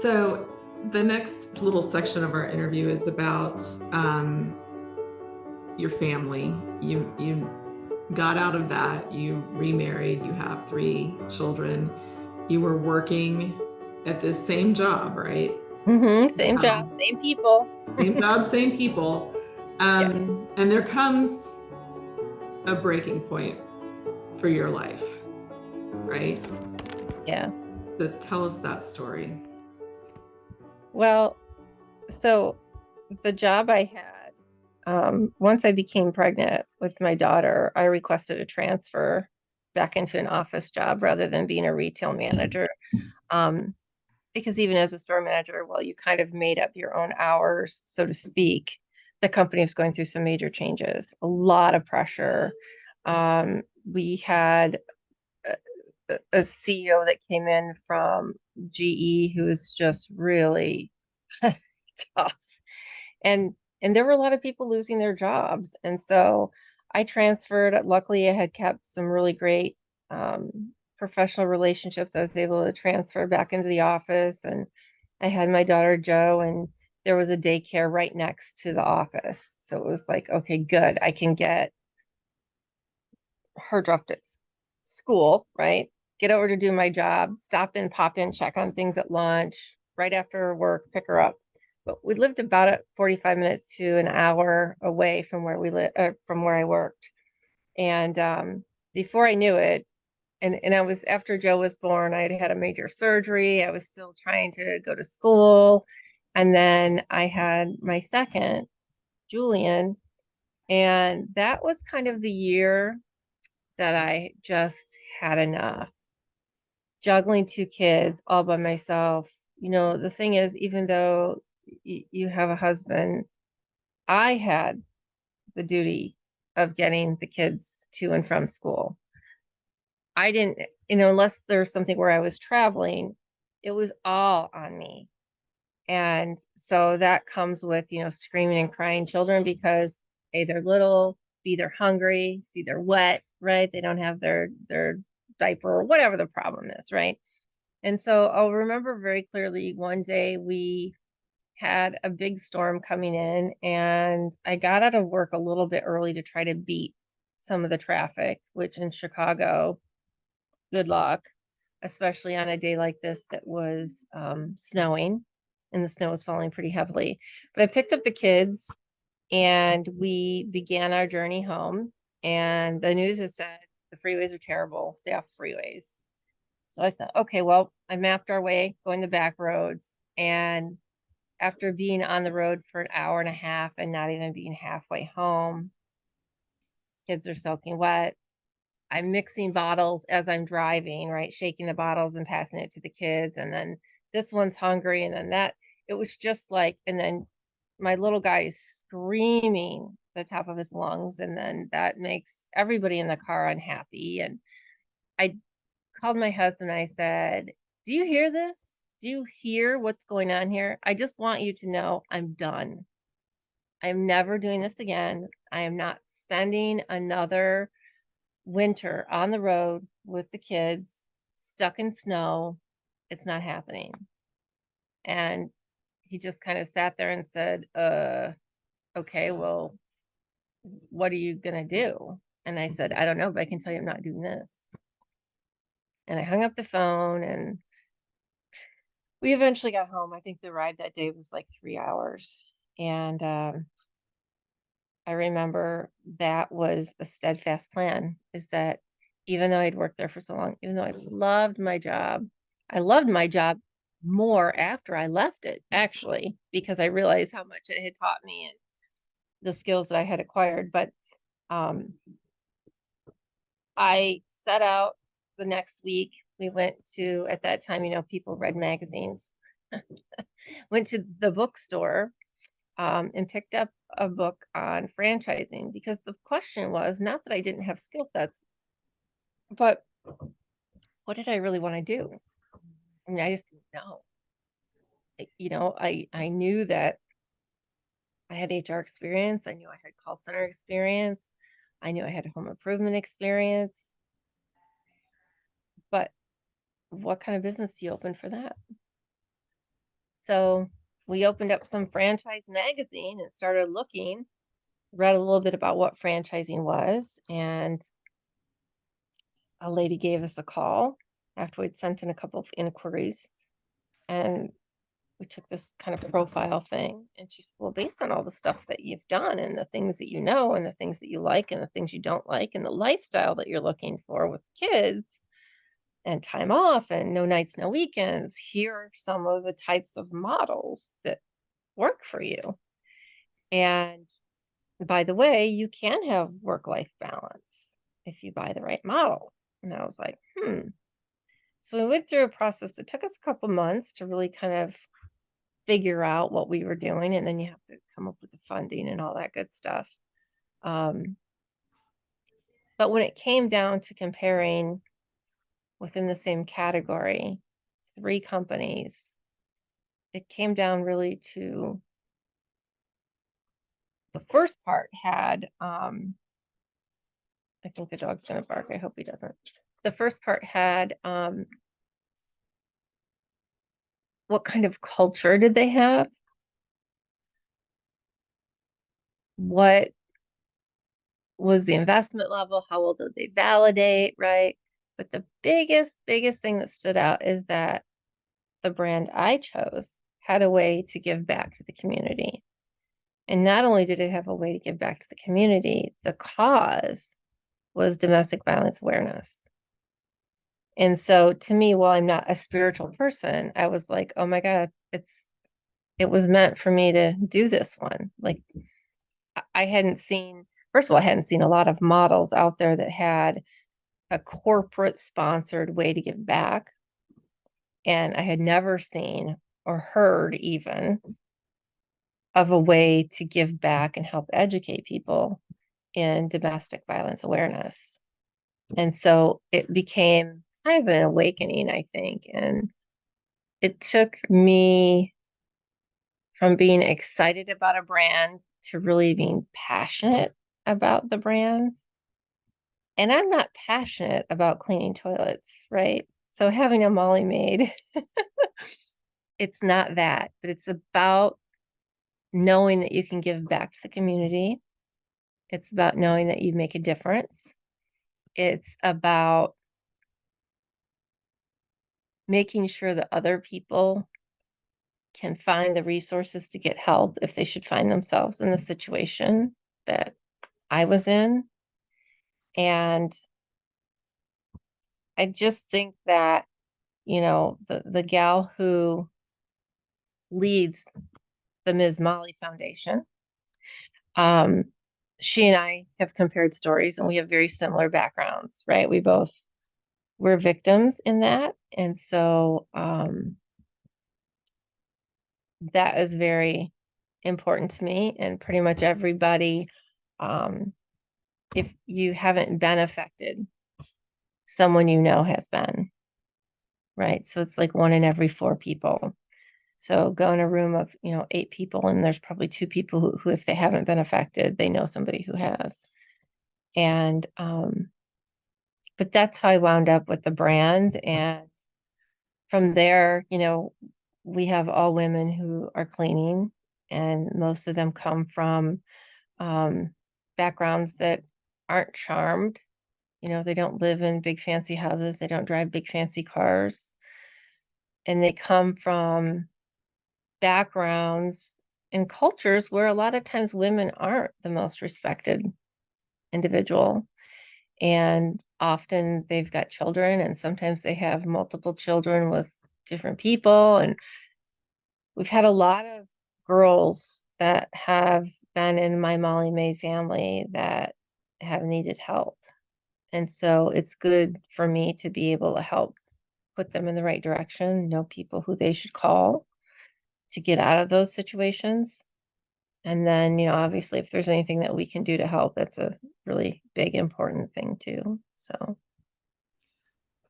So the next little section of our interview is about your family. You got out of that, you remarried, you have 3 children, you were working at this same job, right? Same job, Um, same people. Same job, same people. Yeah, And there comes a breaking point for your life, right? yeah. So tell us that story. Well, so the job I had, once I became pregnant with my daughter, I requested a transfer back into an office job rather than being a retail manager. Um, because even as a store manager, well, you kind of made up your own hours, so to speak. The company was going through some major changes, a lot of pressure. We had a CEO that came in from GE who was just really tough. And there were a lot of people losing their jobs. And so I transferred. Luckily, I had kept some really great professional relationships. I was able to transfer back into the office, and I had my daughter Jo, and there was a daycare right next to the office. So it was like, okay, good. I can get her dropped at school, right? Get over to do my job, stop in, pop in, check on things at lunch, right after work, pick her up. But we lived about 45 minutes to an hour away from where we live, from where I worked. And before I knew it, and I was after Joe was born, I had had a major surgery. I was still trying to go to school. And then I had my second, Julian, and that was kind of the year that I just had enough. Juggling 2 kids all by myself. The thing is, even though you have a husband, I had the duty of getting the kids to and from school. I didn't, unless there's something where I was traveling, it was all on me. And so that comes with, screaming and crying children because A, they're little, B, they're hungry, C, they're wet, right? They don't have their diaper or whatever the problem is, right? And so I'll remember very clearly one day we had a big storm coming in, and I got out of work a little bit early to try to beat some of the traffic, which in Chicago, good luck, especially on a day like this that was snowing, and the snow was falling pretty heavily. But I picked up the kids and we began our journey home. And the news has said the freeways are terrible, stay off the freeways. So I thought, okay, well, I mapped our way going the back roads. And after being on the road for an hour and a half and not even being halfway home, kids are soaking wet. I'm mixing bottles as I'm driving, right? Shaking the bottles and passing it to the kids. And then this one's hungry. And then that, it was just like, and then my little guy is screaming the top of his lungs. And then that makes everybody in the car unhappy. And I called my husband. I said, do you hear this? Do you hear what's going on here? I just want you to know I'm done. I'm never doing this again. I am not spending another winter on the road with the kids, stuck in snow. It's not happening. And he just kind of sat there and said, okay, well, what are you going to do? And I said, I don't know, but I can tell you I'm not doing this. And I hung up the phone, and we eventually got home. I think the ride that day was like 3 hours. And I remember that was a steadfast plan, is that even though I'd worked there for so long, even though I loved my job more after I left it, actually, because I realized how much it had taught me and the skills that I had acquired. But um, I set out the next week. We went to, at that time, people read magazines, went to the bookstore and picked up a book on franchising, because the question was not that I didn't have skill sets, but what did I really want to do? I mean, I just didn't know. I knew that I had HR experience. I knew I had call center experience. I knew I had home improvement experience. But what kind of business do you open for that? So we opened up some franchise magazine and started looking, read a little bit about what franchising was, and a lady gave us a call after we'd sent in a couple of inquiries, and we took this kind of profile thing, and she said, well, based on all the stuff that you've done and the things that you know and the things that you like and the things you don't like and the lifestyle that you're looking for with kids and time off and no nights, no weekends, here are some of the types of models that work for you. And by the way, you can have work-life balance if you buy the right model. And I was like, So we went through a process that took us a couple months to really kind of figure out what we were doing. And then you have to come up with the funding and all that good stuff. But when it came down to comparing within the same category, 3 companies, it came down really to the first part had, I think the dog's gonna bark. I hope he doesn't. The first part had, what kind of culture did they have? What was the investment level? How well did they validate, right? But the biggest thing that stood out is that the brand I chose had a way to give back to the community. And not only did it have a way to give back to the community, the cause was domestic violence awareness. And so to me, while I'm not a spiritual person, I was like, oh my God, it was meant for me to do this one. Like I hadn't seen, first of all, I hadn't seen a lot of models out there that had a corporate sponsored way to give back. And I had never seen or heard even of a way to give back and help educate people in domestic violence awareness. And so it became kind of an awakening, I think. And it took me from being excited about a brand to really being passionate about the brand. And I'm not passionate about cleaning toilets, right? So having a Molly Maid, it's not that, but it's about knowing that you can give back to the community. It's about knowing that you make a difference. It's about making sure that other people can find the resources to get help if they should find themselves in the situation that I was in. And I just think that, the gal who leads the Ms. Molly Foundation, she and I have compared stories and we have very similar backgrounds, right? We're victims in that. And so that is very important to me, and pretty much everybody, if you haven't been affected, someone has been, right? So it's like 1 in every 4 people. So go in a room of 8 people and there's probably 2 people who if they haven't been affected, they know somebody who has. And but that's how I wound up with the brand. And from there, we have all women who are cleaning, and most of them come from backgrounds that aren't charmed. They don't live in big fancy houses, they don't drive big fancy cars, and they come from backgrounds and cultures where a lot of times women aren't the most respected individual. And often they've got children, and sometimes they have multiple children with different people. And we've had a lot of girls that have been in my Molly Maid family that have needed help. And so it's good for me to be able to help put them in the right direction, know people who they should call to get out of those situations. And then, obviously, if there's anything that we can do to help, that's a really big, important thing too. So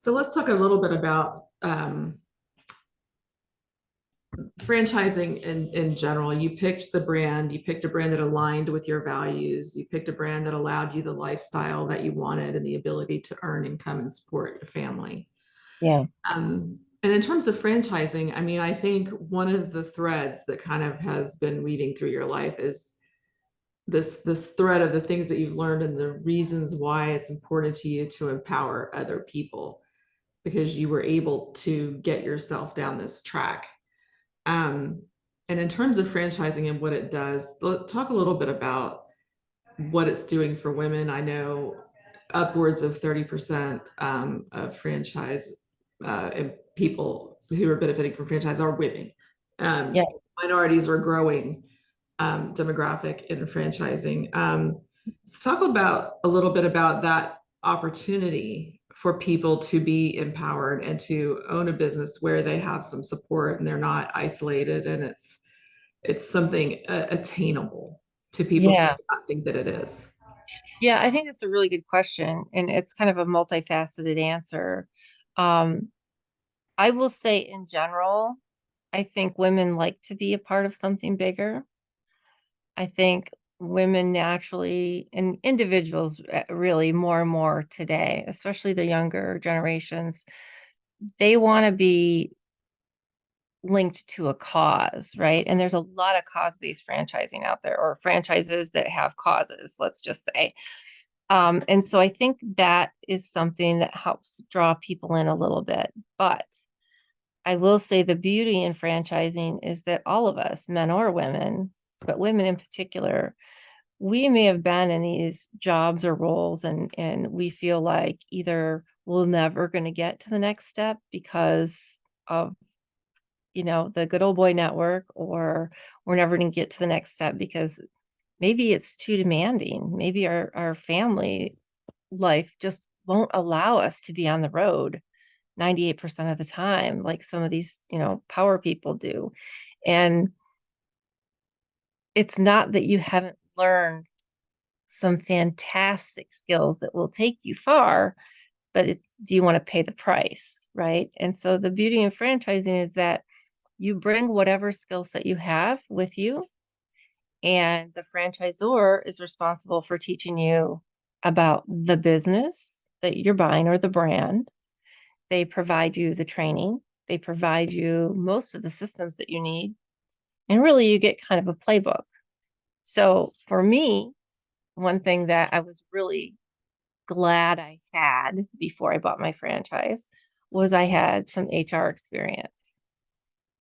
let's talk a little bit about franchising in general. You picked a brand that aligned with your values. You picked a brand that allowed you the lifestyle that you wanted and the ability to earn income and support your family. yeah. And in terms of franchising, I mean, I think one of the threads that kind of has been weaving through your life is this thread of the things that you've learned and the reasons why it's important to you to empower other people, because you were able to get yourself down this track. And in terms of franchising and what it does, talk a little bit about what it's doing for women. I know upwards of 30% of franchise and people who are benefiting from franchise are women. Yeah. Minorities are growing demographic in franchising. Let's talk about a little bit about that opportunity for people to be empowered and to own a business where they have some support and they're not isolated, and it's something attainable to people who Yeah. do not think that it is. Yeah, I think that's a really good question, and it's kind of a multifaceted answer. Um, I will say in general, I think women like to be a part of something bigger. I think women naturally and individuals really more and more today, especially the younger generations, they want to be linked to a cause, right? And there's a lot of cause-based franchising out there, or franchises that have causes, let's just say. And so I think that is something that helps draw people in a little bit. But I will say the beauty in franchising is that all of us, men or women, but women in particular, we may have been in these jobs or roles and we feel like either we're never going to get to the next step because of the good old boy network, or we're never going to get to the next step because maybe it's too demanding. Maybe our family life just won't allow us to be on the road 98% of the time, like some of these, power people do. And it's not that you haven't learned some fantastic skills that will take you far, but it's, do you want to pay the price? Right. And so the beauty in franchising is that you bring whatever skill set you have with you, and the franchisor is responsible for teaching you about the business that you're buying or the brand. They provide you the training. They provide you most of the systems that you need. And really, you get kind of a playbook. So for me, one thing that I was really glad I had before I bought my franchise was I had some HR experience,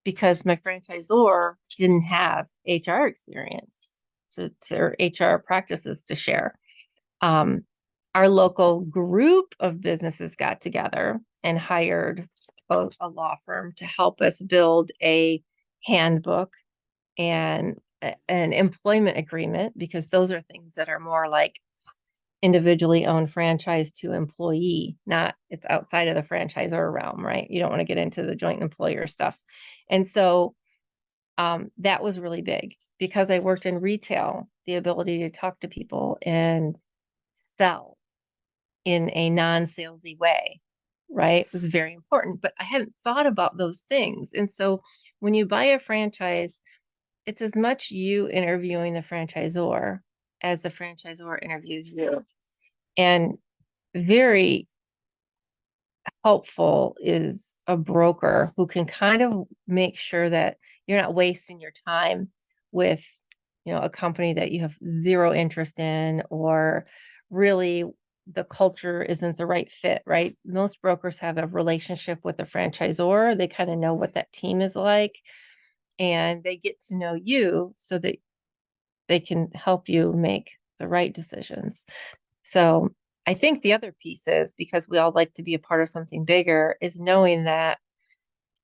because my franchisor didn't have HR experience or HR practices to share. Our local group of businesses got together and hired a law firm to help us build a handbook and an employment agreement, because those are things that are more like individually owned franchise to employee, not it's outside of the franchisor realm, right? You don't want to get into the joint employer stuff. And so that was really big because I worked in retail. The ability to talk to people and sell in a non-salesy way, right, was very important. But I hadn't thought about those things. And so when you buy a franchise, it's as much you interviewing the franchisor as the franchisor interviews you. And very helpful is a broker who can kind of make sure that you're not wasting your time with, a company that you have zero interest in, or really the culture isn't the right fit, right? Most brokers have a relationship with the franchisor. They kind of know what that team is like, and they get to know you so that they can help you make the right decisions. So I think the other piece is, because we all like to be a part of something bigger, is knowing that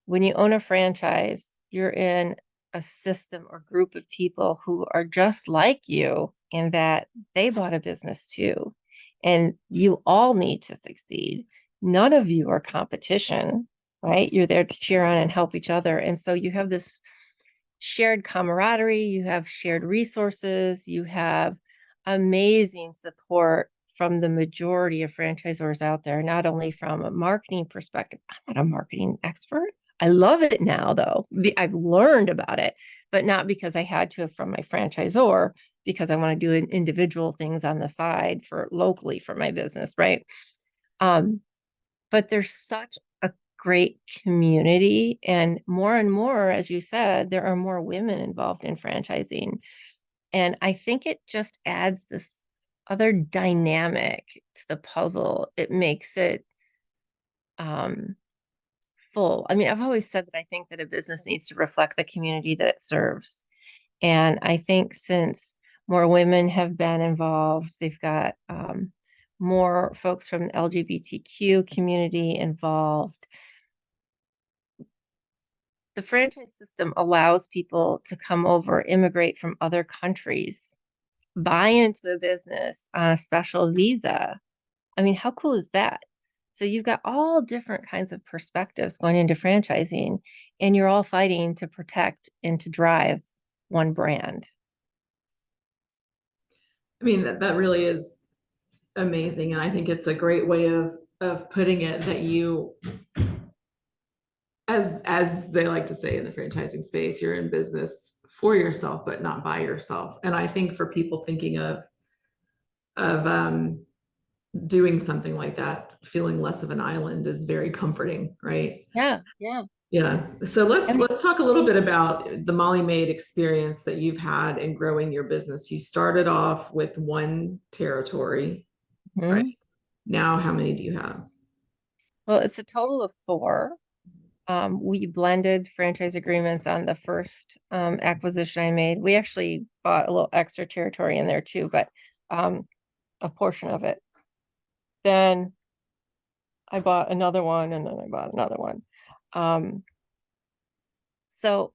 when you own a franchise, you're in a system or group of people who are just like you, in that they bought a business too. And you all need to succeed. None of you are competition, right? You're there to cheer on and help each other. And so you have this shared camaraderie, you have shared resources, you have amazing support from the majority of franchisors out there, not only from a marketing perspective. I'm not a marketing expert. I love it now, though. I've learned about it, but not because I had to from my franchisor, because I want to do individual things on the side for locally for my business, right? But there's such a great community, and more, as you said, there are more women involved in franchising. And I think it just adds this other dynamic to the puzzle. It makes it full. I mean, I've always said that I think that a business needs to reflect the community that it serves. And I think since more women have been involved, they've got more folks from the LGBTQ community involved. The franchise system allows people to come over, immigrate from other countries, buy into the business on a special visa. I mean, how cool is that? So you've got all different kinds of perspectives going into franchising, and you're all fighting to protect and to drive one brand. I mean, that really is amazing. And I think it's a great way of putting it, that you, as they like to say in the franchising space, you're in business for yourself, but not by yourself. And I think for people thinking of doing something like that, feeling less of an island is very comforting, right? Yeah, yeah. Yeah. So let's And let's talk a little bit about the Molly Maid experience that you've had in growing your business. You started off with one territory, right? mhm. Now, how many do you have? Well, it's a total of 4. We blended franchise agreements on the first acquisition I made. We actually bought a little extra territory in there too, but a portion of it. Then I bought another one, and then I bought another one. So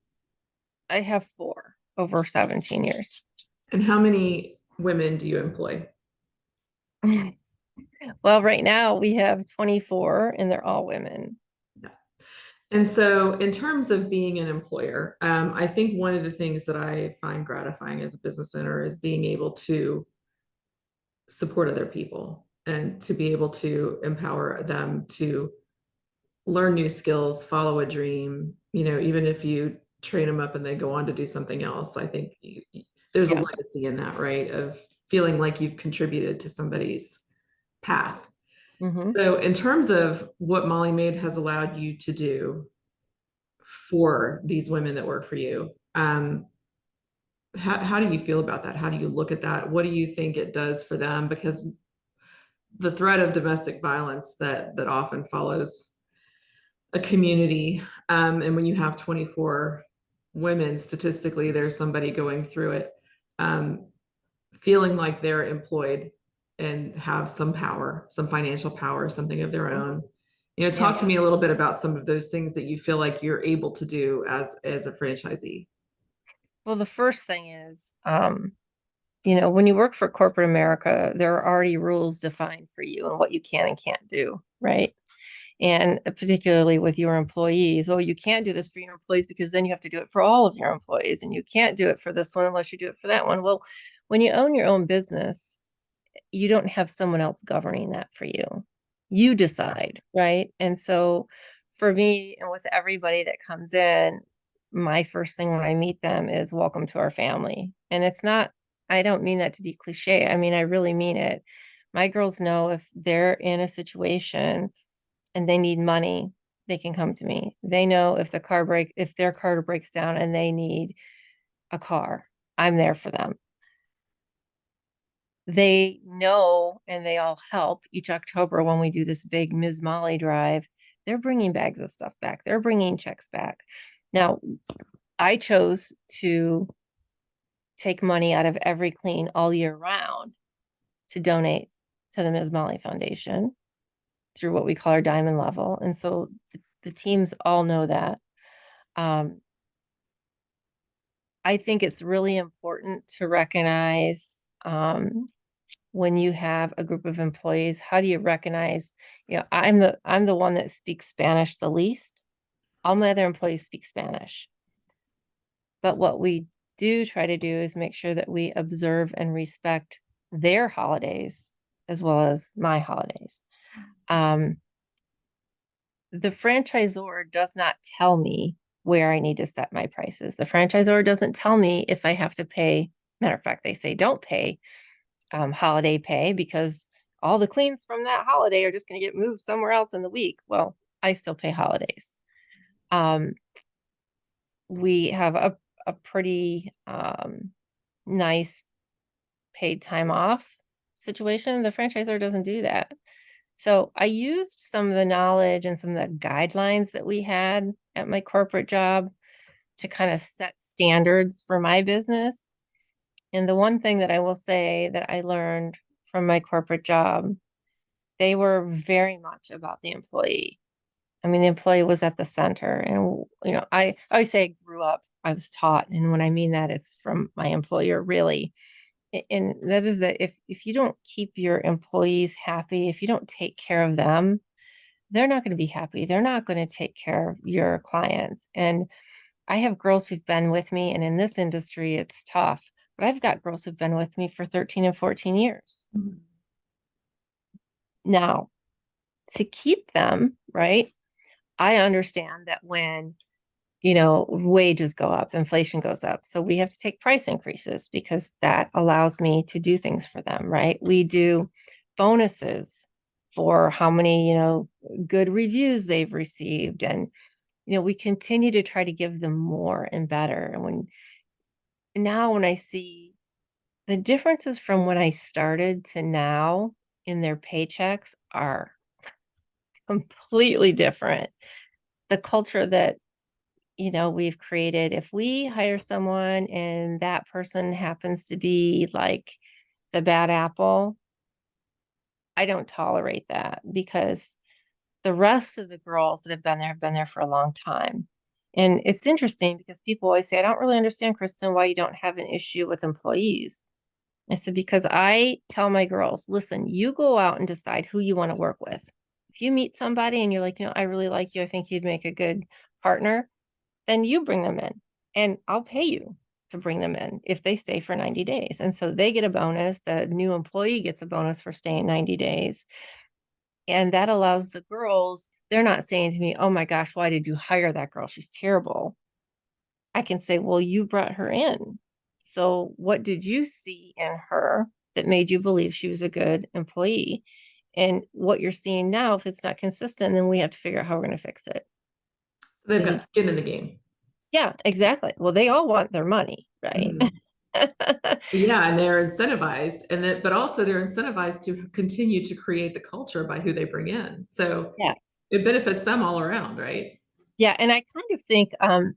I have 4 over 17 years. And how many women do you employ? Well, right now we have 24, and they're all women. Yeah. And so, in terms of being an employer, I think one of the things that I find gratifying as a business owner is being able to support other people and to be able to empower them to learn new skills, follow a dream, even if you train them up and they go on to do something else. I think there's a Yeah. legacy in that, right? Of feeling like you've contributed to somebody's path. Hmm. So, in terms of what Molly Maid has allowed you to do for these women that work for you, how do you feel about that? How do you look at that? What do you think it does for them? Because the threat of domestic violence that often follows a community, and when you have 24 women, statistically, there's somebody going through it, um, feeling like they're employed and have some power, some financial power, something of their own. Yeah. Talk to me a little bit about some of those things that you feel like you're able to do as a franchisee. Well, the first thing is, when you work for corporate America, there are already rules defined for you and what you can and can't do, right? And particularly with your employees, oh, you can't do this for your employees because then you have to do it for all of your employees, and you can't do it for this one unless you do it for that one. Well, when you own your own business, you don't have someone else governing that for you. You decide, right? And so for me and with everybody that comes in, my first thing when I meet them is welcome to our family. And it's not, I don't mean that to be cliche. I mean, I really mean it. My girls know if they're in a situation and they need money, they can come to me. They know if if their car breaks down and they need a car, I'm there for them. They know, and they all help each October when we do this big Ms. Molly drive. They're bringing bags of stuff back. They're bringing checks back. Now, I chose to take money out of every clean all year round to donate to the Ms. Molly Foundation through what we call our diamond level. And so the teams all know that. I think it's really important to recognize when you have a group of employees, how do you recognize, I'm the one that speaks Spanish the least. All my other employees speak Spanish. But what we do try to do is make sure that we observe and respect their holidays as well as my holidays. The franchisor does not tell me where I need to set my prices. The franchisor doesn't tell me if I have to pay. Matter of fact, they say don't pay holiday pay because all the cleans from that holiday are just going to get moved somewhere else in the week. Well, I still pay holidays. Um, we have a pretty nice paid time off situation. The franchisor doesn't do that. So I used some of the knowledge and some of the guidelines that we had at my corporate job to kind of set standards for my business. And the one thing that I will say that I learned from my corporate job, they were very much about the employee. I mean, the employee was at the center. And, I always say I grew up, I was taught. And when I mean that, it's from my employer, really. And that is that if you don't keep your employees happy, if you don't take care of them, they're not going to be happy. They're not going to take care of your clients. And I have girls who've been with me, and in this industry, it's tough, but I've got girls who've been with me for 13 and 14 years. Mhm. Now, to keep them, right? I understand that when, wages go up, inflation goes up. So we have to take price increases because that allows me to do things for them, right? We do bonuses for how many, good reviews they've received. And, we continue to try to give them more and better. And when I see the differences from when I started to now in their paychecks are completely different. The culture that we've created, if we hire someone and that person happens to be like the bad apple, I don't tolerate that because the rest of the girls that have been there for a long time. And it's interesting because people always say, I don't really understand, Kristin, why you don't have an issue with employees. I said, because I tell my girls, listen, you go out and decide who you want to work with. If you meet somebody and you're like, I really like you, I think you'd make a good partner, then you bring them in and I'll pay you to bring them in if they stay for 90 days. And so they get a bonus. The new employee gets a bonus for staying 90 days. And that allows the girls, they're not saying to me, oh my gosh, why did you hire that girl? She's terrible. I can say, well, you brought her in. So what did you see in her that made you believe she was a good employee? And what you're seeing now, if it's not consistent, then we have to figure out how we're going to fix it. So they've And got skin in the game. yeah, exactly. Well, they all want their money, right? Mhm. Yeah, and they're incentivized, but also they're incentivized to continue to create the culture by who they bring in. So Yes. it benefits them all around, right? Yeah. And I kind of think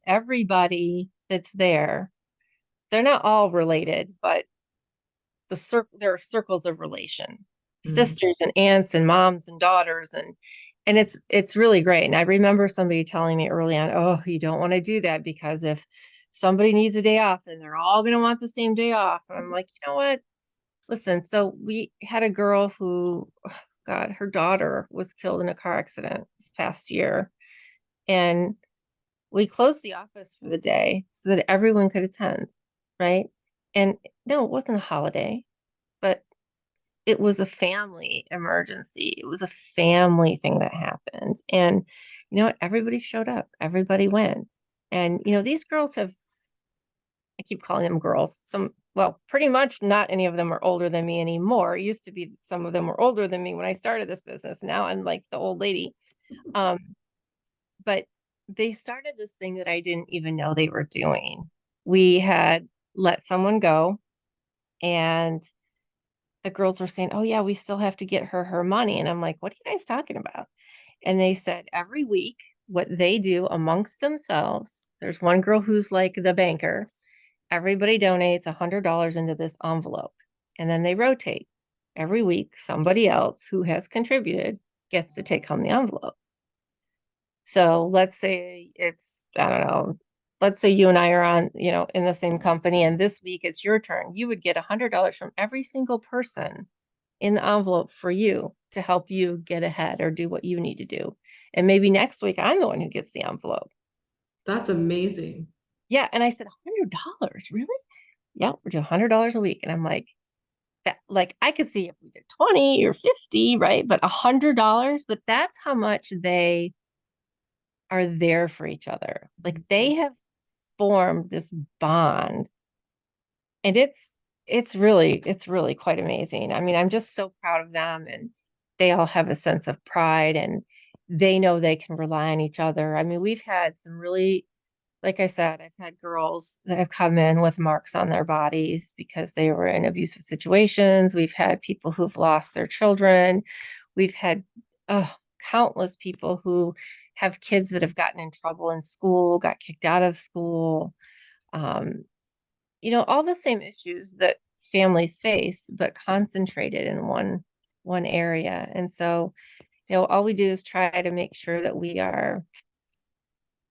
everybody that's there, they're not all related, but there are circles of relation, Mhm. sisters and aunts and moms and daughters, and it's really great. And I remember somebody telling me early on, oh, you don't want to do that because if somebody needs a day off, then they're all going to want the same day off. And I'm like, you know what? Listen, so we had a girl who, oh God, her daughter was killed in a car accident this past year. And we closed the office for the day so that everyone could attend, right? And no, it wasn't a holiday, but it was a family emergency. It was a family thing that happened. And you know what? Everybody showed up, everybody went. And, these girls have, I keep calling them girls. Well, pretty much not any of them are older than me anymore. It used to be some of them were older than me when I started this business. Now I'm like the old lady. Um, but they started this thing that I didn't even know they were doing. We had let someone go, and the girls were saying, oh, yeah, we still have to get her money. And I'm like, what are you guys talking about? And they said every week, what they do amongst themselves, there's one girl who's like the banker. Everybody donates $100 into this envelope, and then they rotate. Every week, somebody else who has contributed gets to take home the envelope. So let's say I don't know, let's say you and I are on, in the same company, and this week it's your turn. You would get $100 from every single person in the envelope for you to help you get ahead or do what you need to do. And maybe next week I'm the one who gets the envelope. That's amazing. Yeah. And I said, $100, really? Yeah, we're doing $100 a week. And I'm like, that, like, I could see if we did 20 or 50, right? But $100, but that's how much they are there for each other. Like they have formed this bond, and it's really quite amazing. I mean, I'm just so proud of them, and they all have a sense of pride. And they know they can rely on each other. I mean, we've had some really, like I said, I've had girls that have come in with marks on their bodies because they were in abusive situations. We've had people who've lost their children. We've had countless people who have kids that have gotten in trouble in school, got kicked out of school. Um, all the same issues that families face, but concentrated in one area. And so, all we do is try to make sure that we are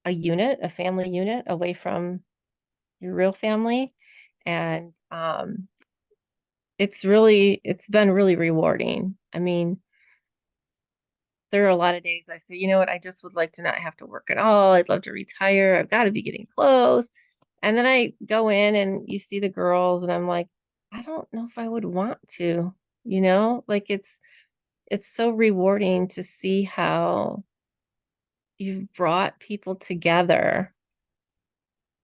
a unit, a family unit away from your real family. And it's been really rewarding. I mean, there are a lot of days I say, you know what, I just would like to not have to work at all. I'd love to retire. I've got to be getting close. And then I go in and you see the girls and I'm like, I don't know if I would want to, like it's so rewarding to see how you've brought people together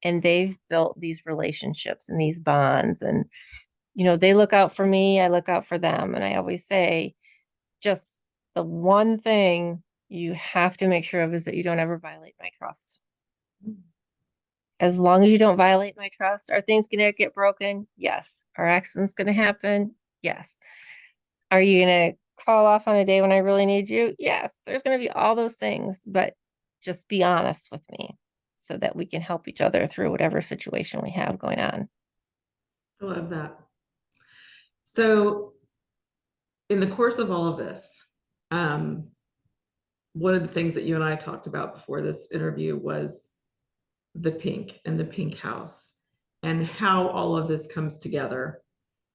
and they've built these relationships and these bonds. And they look out for me, I look out for them. And I always say, just the one thing you have to make sure of is that you don't ever violate my trust. As long as you don't violate my trust, are things going to get broken? Yes. Are accidents going to happen? Yes. Are you going to call off on a day when I really need you? Yes. There's going to be all those things, but just be honest with me so that we can help each other through whatever situation we have going on. I love that. So in the course of all of this, one of the things that you and I talked about before this interview was the pink and the pink house and how all of this comes together,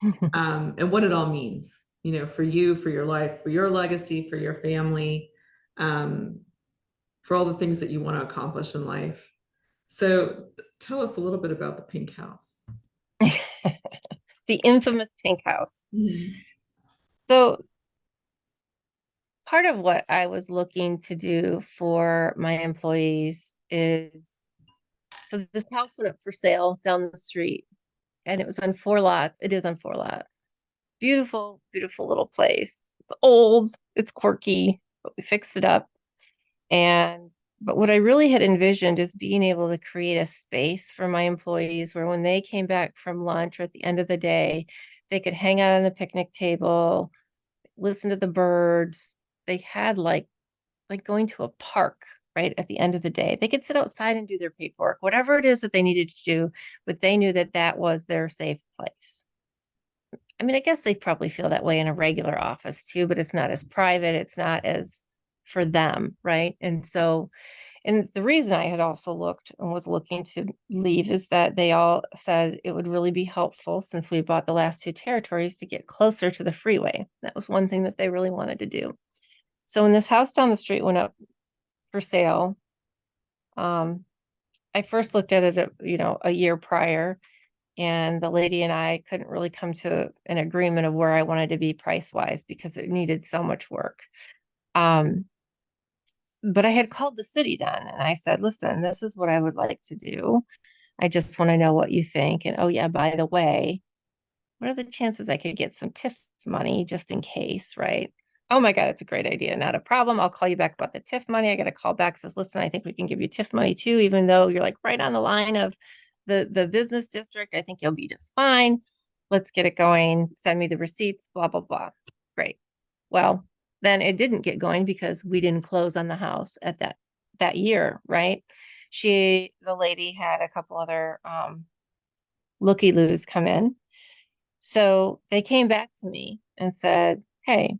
and what it all means, for you, for your life, for your legacy, for your family, for all the things that you want to accomplish in life. So tell us a little bit about the pink house. The infamous pink house. Mm-hmm. So part of what I was looking to do for my employees is, so this house went up for sale down the street and it was on 4 lots. It is on 4 lots. Beautiful, beautiful little place. It's old, it's quirky, but we fixed it up. But what I really had envisioned is being able to create a space for my employees where when they came back from lunch or at the end of the day, they could hang out on the picnic table, listen to the birds. They had like going to a park, right? At the end of the day, they could sit outside and do their paperwork, whatever it is that they needed to do, but they knew that that was their safe place. I mean, I guess they probably feel that way in a regular office too, but it's not as private. It's not as for them, right? And the reason I had also looked and was looking to leave is that they all said it would really be helpful since we bought the last 2 territories to get closer to the freeway. That was one thing that they really wanted to do. So when this house down the street went up for sale, I first looked at it, a year prior, and the lady and I couldn't really come to an agreement of where I wanted to be price-wise because it needed so much work. But I had called the city then and I said, listen, this is what I would like to do. I just want to know what you think. And oh yeah, by the way, what are the chances I could get some TIF money just in case, right? Oh my God, it's a great idea. Not a problem. I'll call you back about the TIF money. I got a call back, says, listen, I think we can give you TIF money too, even though you're like right on the line of the business district. I think you'll be just fine. Let's get it going. Send me the receipts, blah, blah, blah. Great. Well, then it didn't get going because we didn't close on the house at that year, right? The lady had a couple other looky-loos come in. So they came back to me and said, hey,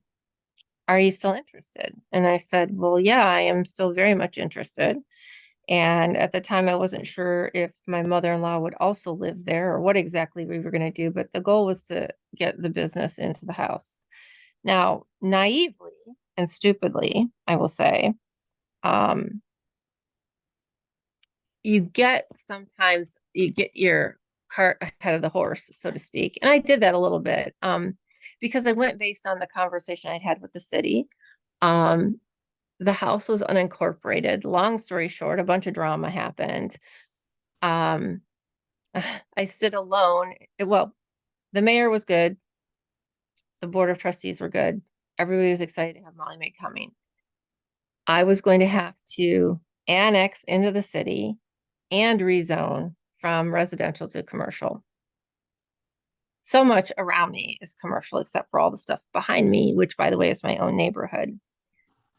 are you still interested? And I said, well, yeah, I am still very much interested. And at the time, I wasn't sure if my mother-in-law would also live there or what exactly we were going to do. But the goal was to get the business into the house. Now, naively and stupidly, I will say, sometimes you get your cart ahead of the horse, so to speak. And I did that a little bit because I went based on the conversation I'd had with the city. The house was unincorporated. Long story short, a bunch of drama happened. I stood alone. Well, the mayor was good. The board of trustees were good. Everybody was excited to have Molly Maid coming. I was going to have to annex into the city and rezone from residential to commercial. So much around me is commercial, except for all the stuff behind me, which, by the way, is my own neighborhood.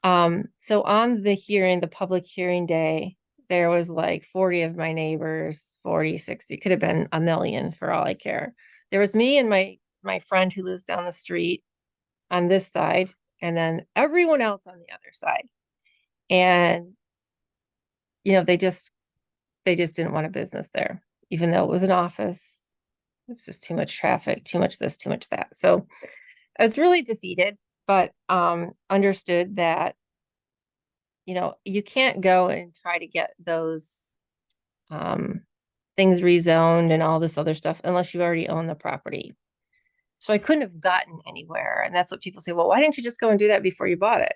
So on the hearing, the public hearing day, there was like 40 of my neighbors, 40, 60, could have been a million for all I care. There was me and my friend who lives down the street on this side, and then everyone else on the other side. And, they just didn't want a business there, even though it was an office. It's just too much traffic, too much this, too much that. So I was really defeated, but understood that, you can't go and try to get those things rezoned and all this other stuff unless you already own the property. So I couldn't have gotten anywhere. And that's what people say, well, why didn't you just go and do that before you bought it?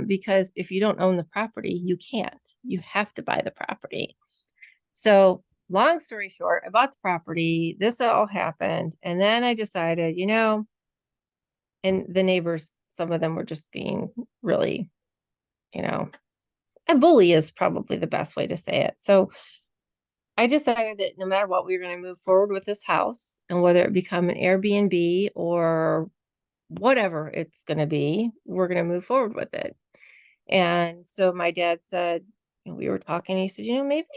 Because if you don't own the property, you can't. You have to buy the property. So long story short, I bought the property. This all happened. And then I decided, and the neighbors, some of them were just being really, a bully is probably the best way to say it. So I decided that no matter what, we were going to move forward with this house, and whether it become an Airbnb or whatever it's going to be, we're going to move forward with it. And so my dad said, we were talking, he said, maybe,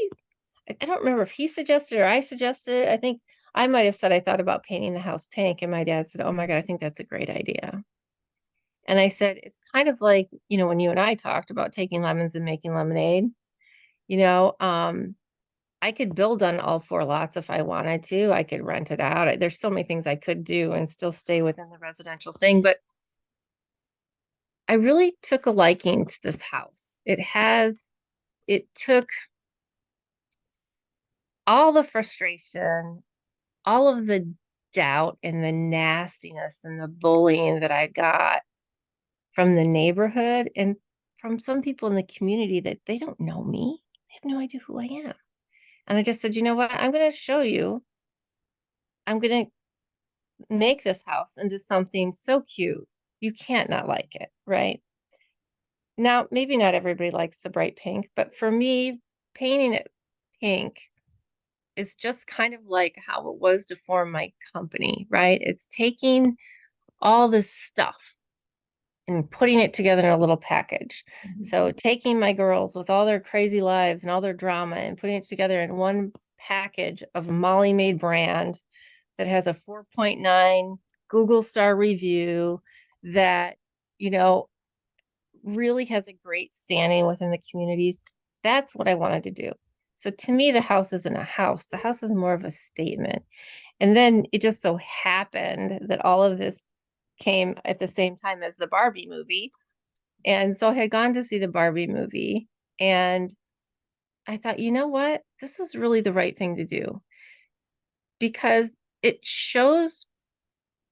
I don't remember if he suggested or I suggested it. I think I might have said I thought about painting the house pink. And my dad said, oh my God, I think that's a great idea. And I said, it's kind of like, when you and I talked about taking lemons and making lemonade, you know, I could build on all 4 lots if I wanted to. I could rent it out. There's so many things I could do and still stay within the residential thing. But I really took a liking to this house. It took all the frustration, all of the doubt and the nastiness and the bullying that I got from the neighborhood and from some people in the community that they don't know me. They have no idea who I am. And I just said, you know what? I'm going to show you. I'm going to make this house into something so cute. You can't not like it, right? Now, maybe not everybody likes the bright pink, but for me, painting it pink is just kind of like how it was to form my company, right? It's taking all this stuff and putting it together in a little package. So taking my girls with all their crazy lives and all their drama and putting it together in one package of Molly Maid brand that has a 4.9 Google star review that, really has a great standing within the communities. That's what I wanted to do. So to me, the house isn't a house. The house is more of a statement. And then it just so happened that all of this came at the same time as the Barbie movie. And so I had gone to see the Barbie movie and I thought, you know what? This is really the right thing to do because it shows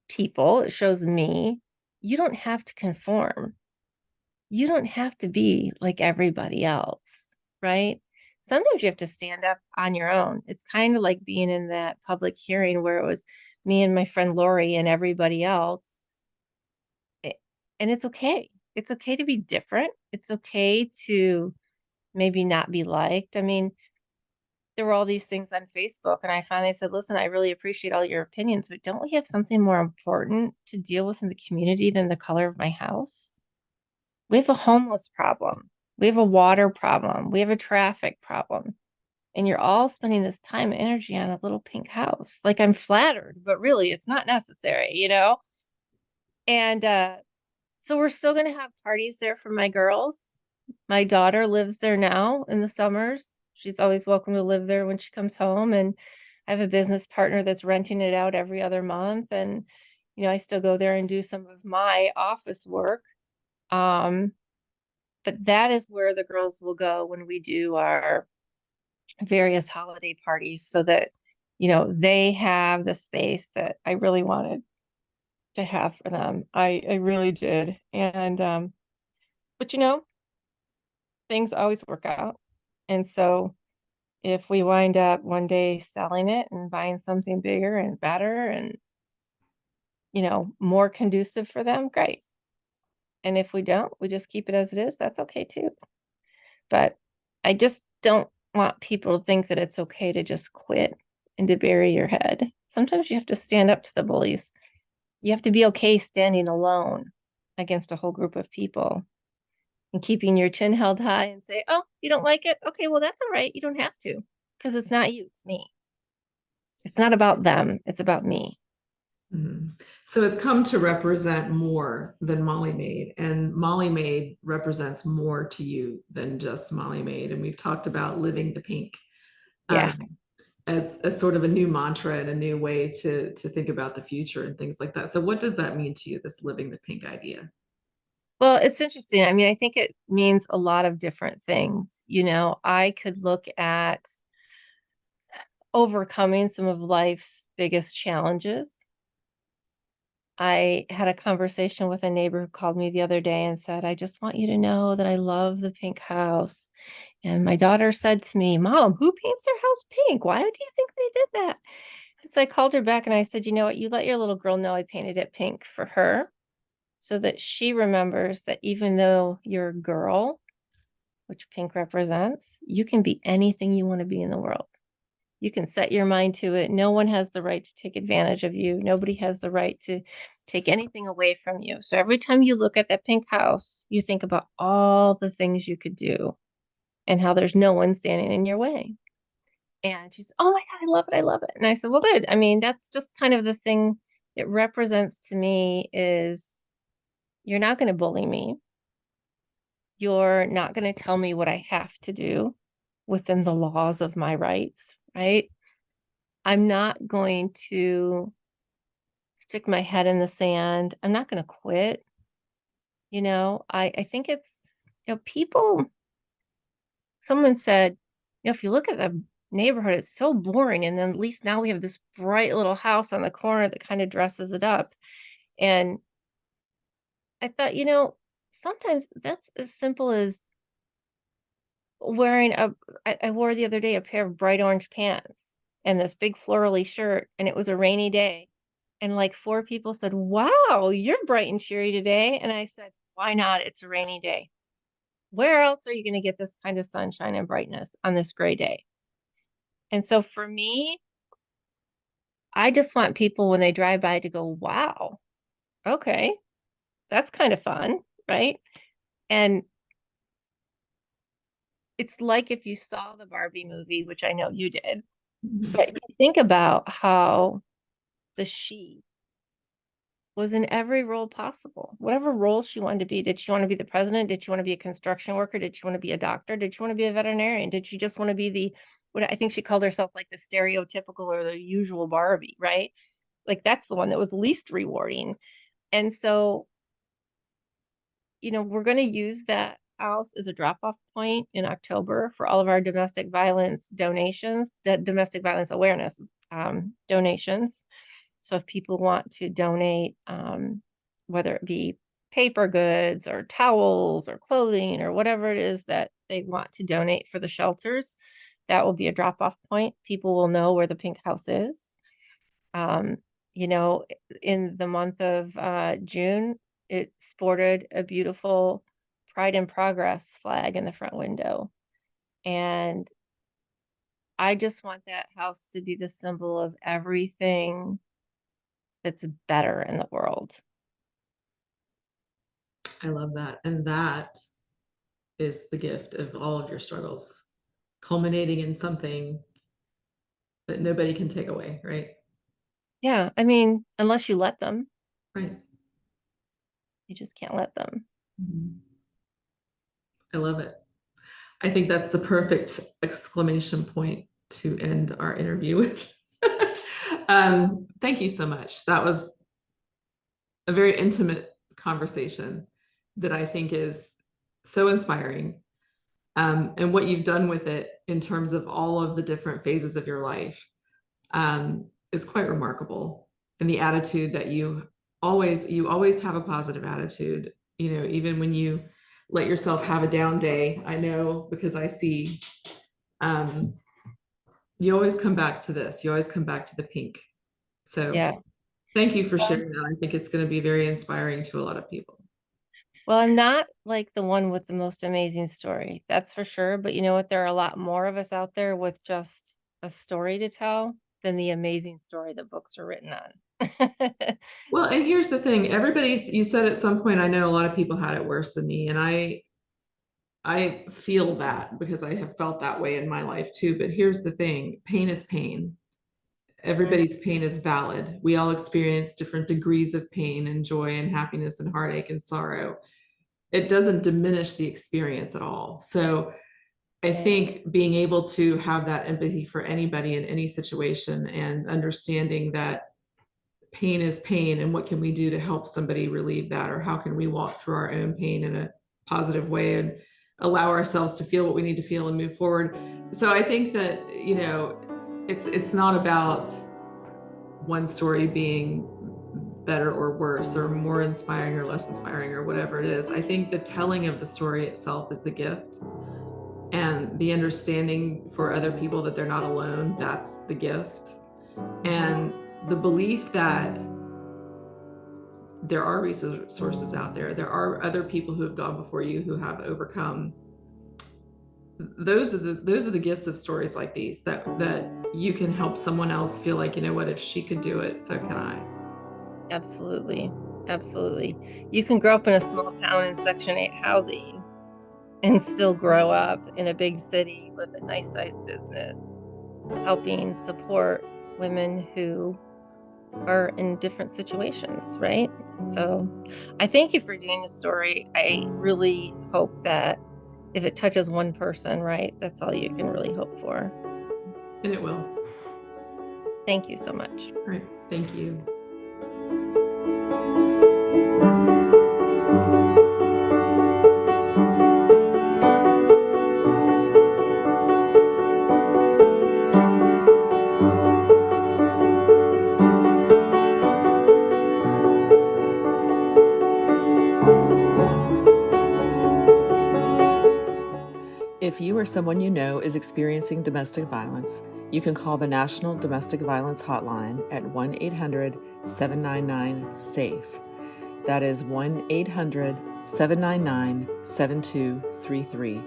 people, it shows me, you don't have to conform. You don't have to be like everybody else, right? Sometimes you have to stand up on your own. It's kind of like being in that public hearing where it was me and my friend Lori and everybody else. And it's okay. It's okay to be different. It's okay to maybe not be liked. I mean, there were all these things on Facebook, and I finally said, listen, I really appreciate all your opinions, but don't we have something more important to deal with in the community than the color of my house? We have a homeless problem. We have a water problem. We have a traffic problem. And you're all spending this time and energy on a little pink house. Like, I'm flattered, but really it's not necessary. And so we're still going to have parties there for my girls. My daughter lives there now in the summers. She's always welcome to live there when she comes home. And I have a business partner that's renting it out every other month. And, I still go there and do some of my office work. But that is where the girls will go when we do our various holiday parties so that, they have the space that I really wanted to have for them. I really did. And, but things always work out. And so if we wind up one day selling it and buying something bigger and better and, more conducive for them, great. And if we don't, we just keep it as it is. That's okay too. But I just don't want people to think that it's okay to just quit and to bury your head. Sometimes you have to stand up to the bullies. You have to be okay standing alone against a whole group of people and keeping your chin held high and say, oh, you don't like it? Okay, well, that's all right. You don't have to, because it's not you, it's me. It's not about them, it's about me. Mhm. So it's come to represent more than Molly Maid, and Molly Maid represents more to you than just Molly Maid. And we've talked about living the pink Yeah. um, as sort of a new mantra and a new way to think about the future and things like that. So what does that mean to you, this living the pink idea? Well, it's interesting. I mean, I think it means a lot of different things. I could look at overcoming some of life's biggest challenges. I had a conversation with a neighbor who called me the other day and said, I just want you to know that I love the pink house. And my daughter said to me, Mom, who paints their house pink? Why do you think they did that? And so I called her back and I said, you know what? You let your little girl know I painted it pink for her so that she remembers that even though you're a girl, which pink represents, you can be anything you want to be in the world. You can set your mind to it. No one has the right to take advantage of you. Nobody has the right to take anything away from you. So every time you look at that pink house, you think about all the things you could do and how there's no one standing in your way. And she's, oh my God, I love it. I love it. And I said, well, good. I mean, that's just kind of the thing it represents to me is you're not going to bully me. You're not going to tell me what I have to do within the laws of my rights, right? I'm not going to stick my head in the sand. I'm not going to quit. I think it's, people, someone said, if you look at the neighborhood, it's so boring. And then at least now we have this bright little house on the corner that kind of dresses it up. And I thought, sometimes that's as simple as wearing I wore the other day a pair of bright orange pants and this big florally shirt, and it was a rainy day. And like four people said, wow, you're bright and cheery today. And I said, why not? It's a rainy day. Where else are you going to get this kind of sunshine and brightness on this gray day? And so for me, I just want people when they drive by to go, wow, okay, that's kind of fun, right? And it's like if you saw the Barbie movie, which I know you did, Mhm. but you think about how the she was in every role possible, whatever role she wanted to be. Did she want to be the president? Did she want to be a construction worker? Did she want to be a doctor? Did she want to be a veterinarian? Did she just want to be what I think she called herself like the stereotypical or the usual Barbie, right? Like that's the one that was least rewarding. And so, we're going to use that house as a drop-off point in October for all of our domestic violence donations, domestic violence awareness donations. So if people want to donate, whether it be paper goods or towels or clothing or whatever it is that they want to donate for the shelters, that will be a drop-off point. People will know where the pink house is. Um, in the month of June, it sported a beautiful Pride in Progress flag in the front window. And I just want that house to be the symbol of everything that's better in the world. I love that. And that is the gift of all of your struggles, culminating in something that nobody can take away, right? Yeah, I mean, unless you let them, Right. you just can't let them. Mhm. I love it. I think that's the perfect exclamation point to end our interview with. Thank you so much. That was a very intimate conversation that I think is so inspiring. And what you've done with it in terms of all of the different phases of your life is quite remarkable. And the attitude that you always have a positive attitude, even when you let yourself have a down day. I know because I see um, you always come back to this. You always come back to the pink. So Yeah. thank you for sharing that. I think it's going to be very inspiring to a lot of people. Well, I'm not like the one with the most amazing story, that's for sure. But you know what? There are a lot more of us out there with just a story to tell than the amazing story that books are written on. Well, and here's the thing, you said at some point, I know a lot of people had it worse than me, and I feel that because I have felt that way in my life too. But here's the thing, pain is pain. Mm, Everybody's pain is valid. We all experience different degrees of pain and joy and happiness and heartache and sorrow. It doesn't diminish the experience at all. So I think being able to have that empathy for anybody in any situation and understanding that pain is pain and what can we do to help somebody relieve that, or how can we walk through our own pain in a positive way and allow ourselves to feel what we need to feel and move forward. So I think that, it's not about one story being better or worse or more inspiring or less inspiring or whatever it is. I think the telling of the story itself is the gift, and the understanding for other people that they're not alone, that's the gift. And the belief that there are resources out there, there are other people who have gone before you who have overcome. Those are the gifts of stories like these, that you can help someone else feel like, you know what, if she could do it, so can I. absolutely. Absolutely. You can grow up in a small town in Section 8 housing and still grow up in a big city with a nice sized business, helping support women who are in different situations, right? So I thank you for doing the story. I really hope that if it touches one person, right, that's all you can really hope for. And it will. Thank you so much. All right, thank you. If you or someone you know is experiencing domestic violence, you can call the National Domestic Violence Hotline at 1-800-799-SAFE. That is 1-800-799-7233.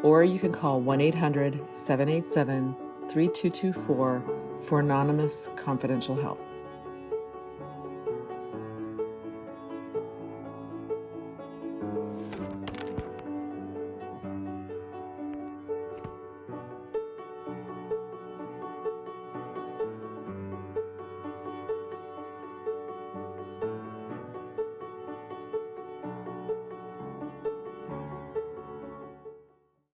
Or you can call 1-800-787-3224 for anonymous confidential help.